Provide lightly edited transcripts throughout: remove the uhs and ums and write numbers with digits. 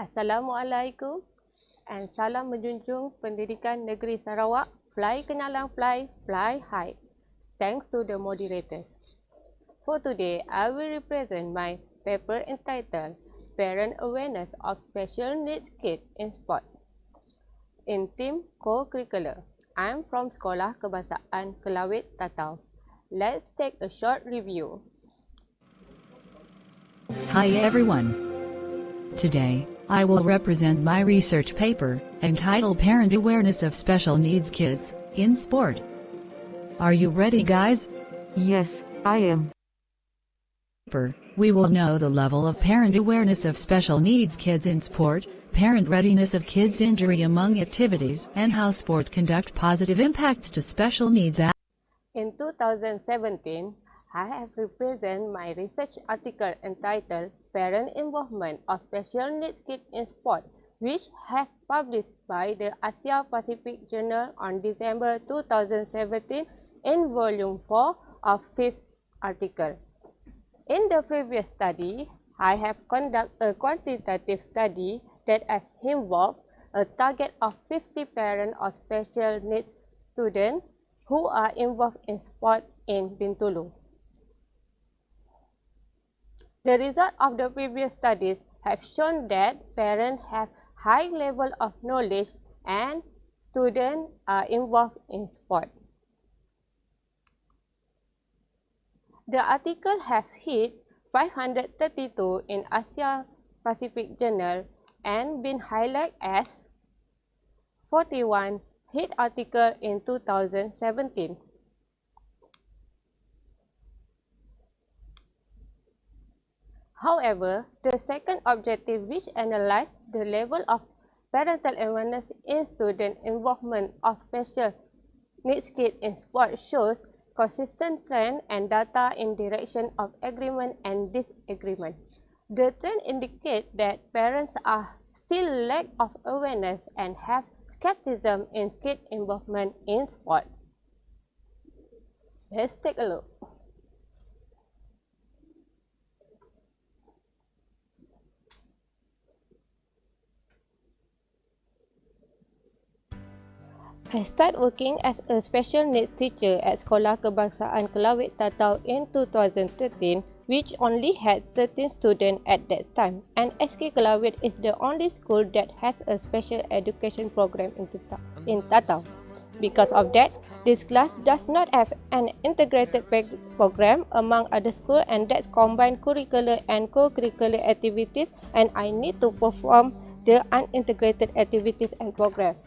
Assalamualaikum and salam menjunjung Pendidikan Negeri Sarawak. Fly kenyalang fly, fly high. Thanks to the moderators. For today, I will represent my paper entitled Parent Awareness of Special Needs Kids in Sport. In Team Co-Curricular, I am from Sekolah Kebangsaan Kelawit, Tatau. Let's take a short review. Hi everyone. Today, I will represent my research paper, entitled Parent Awareness of Special Needs Kids in Sport. Are you ready, guys? Yes, I am. We will know the level of parent awareness of special needs kids in sport, parent readiness of kids injury among activities, and how sport conduct positive impacts to special needs. In 2017, I have represented my research article entitled Parent Involvement of Special Needs Kids in Sport, which have published by the Asia Pacific Journal on December 2017 in volume 4 of 5th article. In the previous study, I have conducted a quantitative study that has involved a target of 50 parents of special needs students who are involved in sport in Bintulu. The results of the previous studies have shown that parents have high level of knowledge and students are involved in sport. The article have hit 532 in Asia Pacific Journal and been highlighted as 41 hit article in 2017. However, the second objective, which analyzed the level of parental awareness in student involvement of special needs kids in sport, shows consistent trend and data in direction of agreement and disagreement. The trend indicates that parents are still lack of awareness and have skepticism in kid involvement in sport. Let's take a look. I started working as a special needs teacher at Sekolah Kebangsaan Kelawit Tatau in 2013, which only had 13 students at that time, and SK Kelawit is the only school that has a special education program in Tatau. Because of that, this class does not have an integrated program among other schools, and that combines curricular and co-curricular activities, and I need to perform the unintegrated activities and program.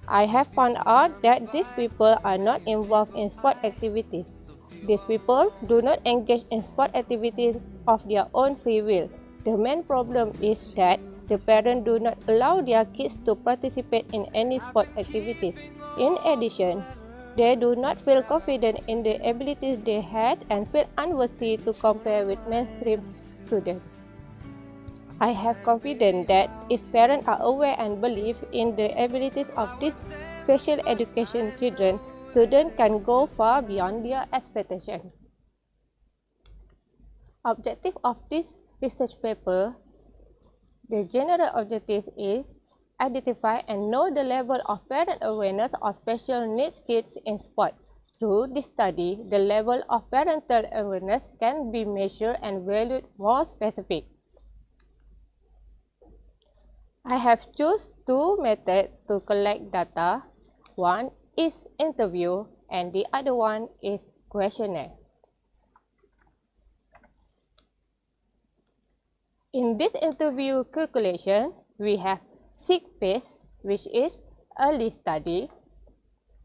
I have found out that these people are not involved in sport activities. These people do not engage in sport activities of their own free will. The main problem is that the parents do not allow their kids to participate in any sport activity. In addition, they do not feel confident in the abilities they had and feel unworthy to compare with mainstream students. I have confidence that if parents are aware and believe in the abilities of these special education children, students can go far beyond their expectations. Objective of this research paper, the general objective is identify and know the level of parent awareness of special needs kids in sport. Through this study, the level of parental awareness can be measured and valued more specific. I have chosen two methods to collect data. One is interview and the other one is questionnaire. In this interview calculation, we have 6 phases, which is early study,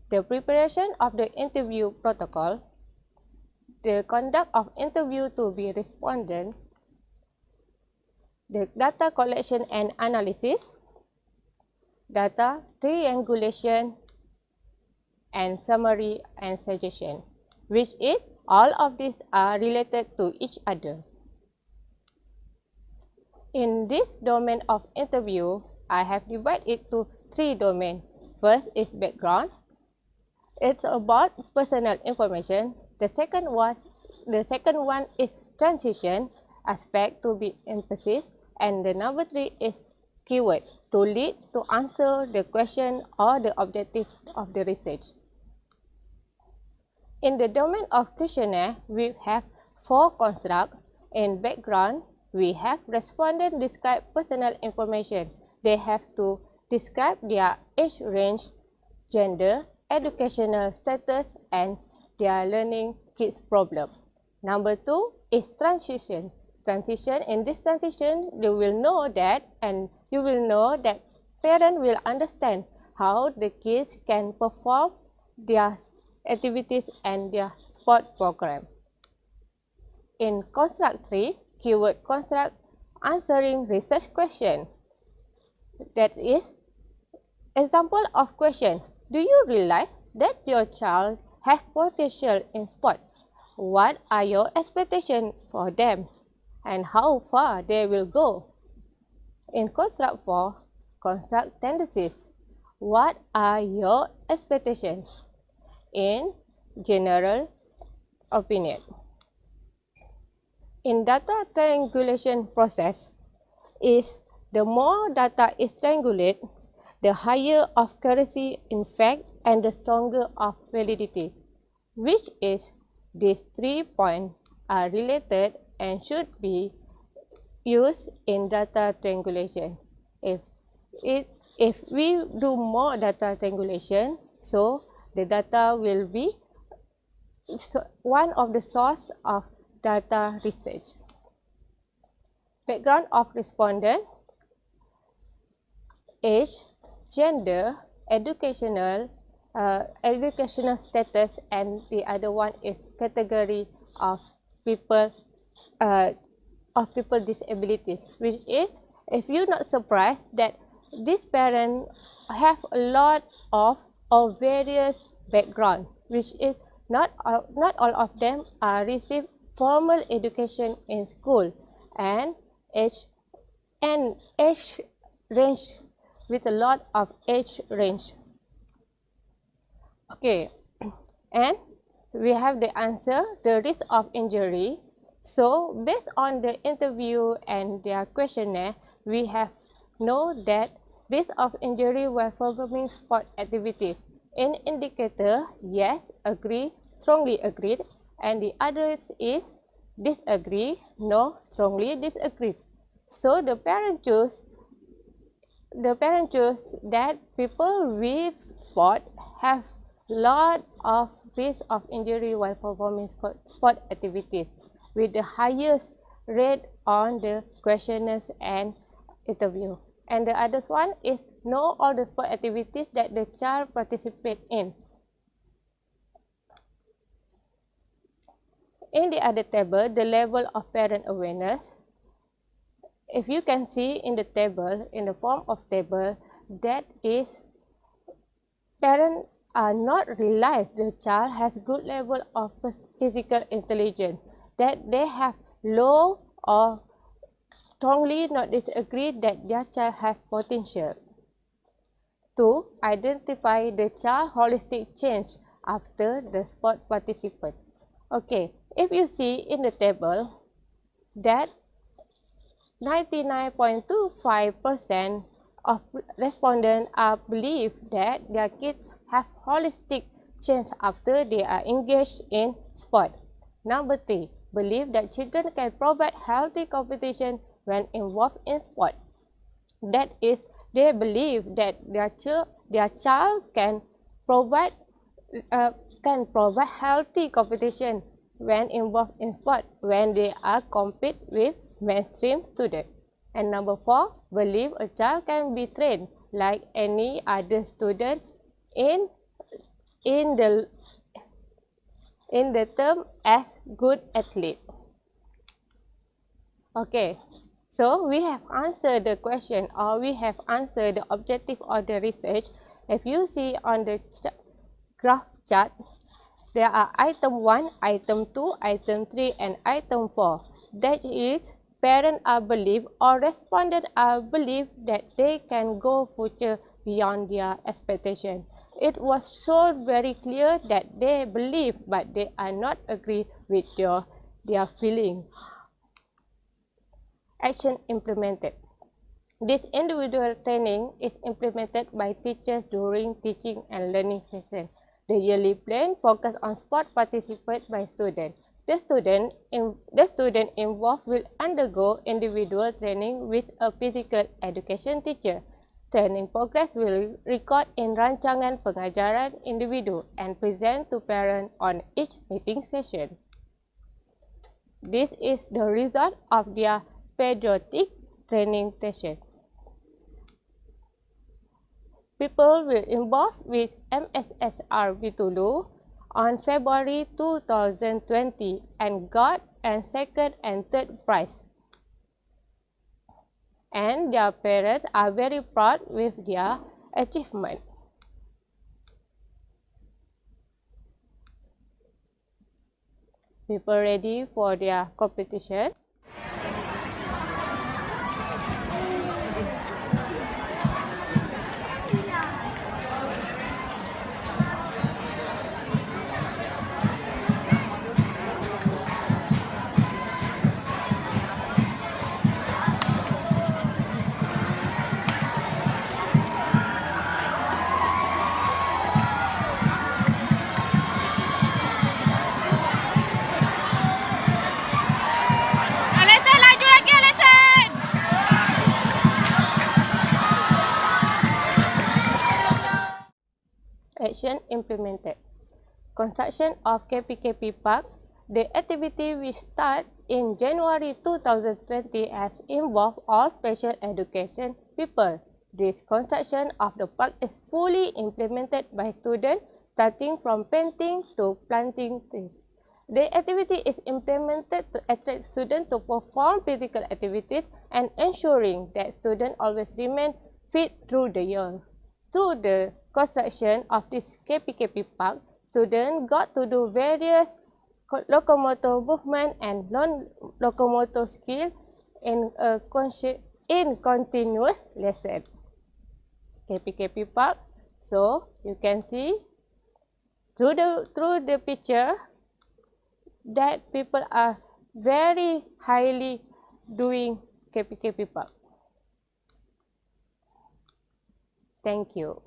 the preparation of the interview protocol, the conduct of interview to be respondent, the data collection and analysis, data triangulation, and summary and suggestion, which is all of these are related to each other. In this domain of interview, I have divided it to 3 domains. First is background. It's about personal information. The second one is transition. aspect to be emphasized, and the number 3 is keyword to lead to answer the question or the objective of the research. In the domain of questionnaire, we have 4 constructs. In background, we have respondent describe personal information. They have to describe their age range, gender, educational status, and their learning kids problem. Number 2 is transition. In this transition, you will know that parents will understand how the kids can perform their activities and their sport program. In construct 3, keyword construct, answering research question. That is, example of question. Do you realize that your child has potential in sport? What are your expectations for them? And how far they will go? In construct 4, construct tendencies. What are your expectations? In general opinion. In data triangulation process, the more data is triangulated, the higher of accuracy in fact and the stronger of validity, which is these 3 points are related and should be used in data triangulation. If we do more data triangulation, so the data will be one of the source of data research. Background of respondent: age, gender, educational status, and the other one is category of people disabilities, which is, if you're not surprised that these parents have a lot of various background, which is not all of them are receive formal education in school, and age range with a lot of age range. Okay, and we have the answer, the risk of injury. So based on the interview and their questionnaire, we have know that risk of injury while performing sport activities. In indicator, yes, agree, strongly agreed, and the others is disagree, no, strongly disagrees. So the parent choose that people with sport have lot of risk of injury while performing sport activities, with the highest rate on the questionnaires and interview. And the other one is know all the sport activities that the child participate in. In the other table, the level of parent awareness. If you can see in the table, in the form of table, that is, parents are not realize the child has good level of physical intelligence, that they have low or strongly not disagree that their child has potential. 2. Identify the child holistic change after the sport participant. Okay, if you see in the table that 99.25% of respondents are believe that their kids have holistic change after they are engaged in sport. Number 3, believe that children can provide healthy competition when involved in sport. That is, they believe that their child can provide healthy competition when involved in sport when they are compete with mainstream students. And number 4, believe a child can be trained like any other student in the term as good athlete. Okay, so we have answered the question, or we have answered the objective of the research. If you see on the graph chart, there are item 1, item 2, item 3, and item 4. That is, parents are believed or respondents are believed that they can go further beyond their expectation. It was shown very clear that they believe, but they are not agree with their feeling. Action implemented. This individual training is implemented by teachers during teaching and learning session. The yearly plan focuses on sport participated by students. The student involved will undergo individual training with a physical education teacher. Training progress will record in rancangan pengajaran individu and present to parents on each meeting session. This is the result of their patriotic training session. People will involved with MSSR Bitulu on February 2020 and got a second and third prize. And their parents are very proud with their achievement. People ready for their competition? Action implemented. Construction of KPKP Park. The activity will start in January 2020 as involve all special education people. This construction of the park is fully implemented by students starting from painting to planting trees. The activity is implemented to attract students to perform physical activities and ensuring that students always remain fit through the year. Through the construction of this KPKP Park, students got to do various locomotor movement and non-locomotor skill in continuous lesson. KPKP Park. So you can see through the picture that people are very highly doing KPKP Park. Thank you.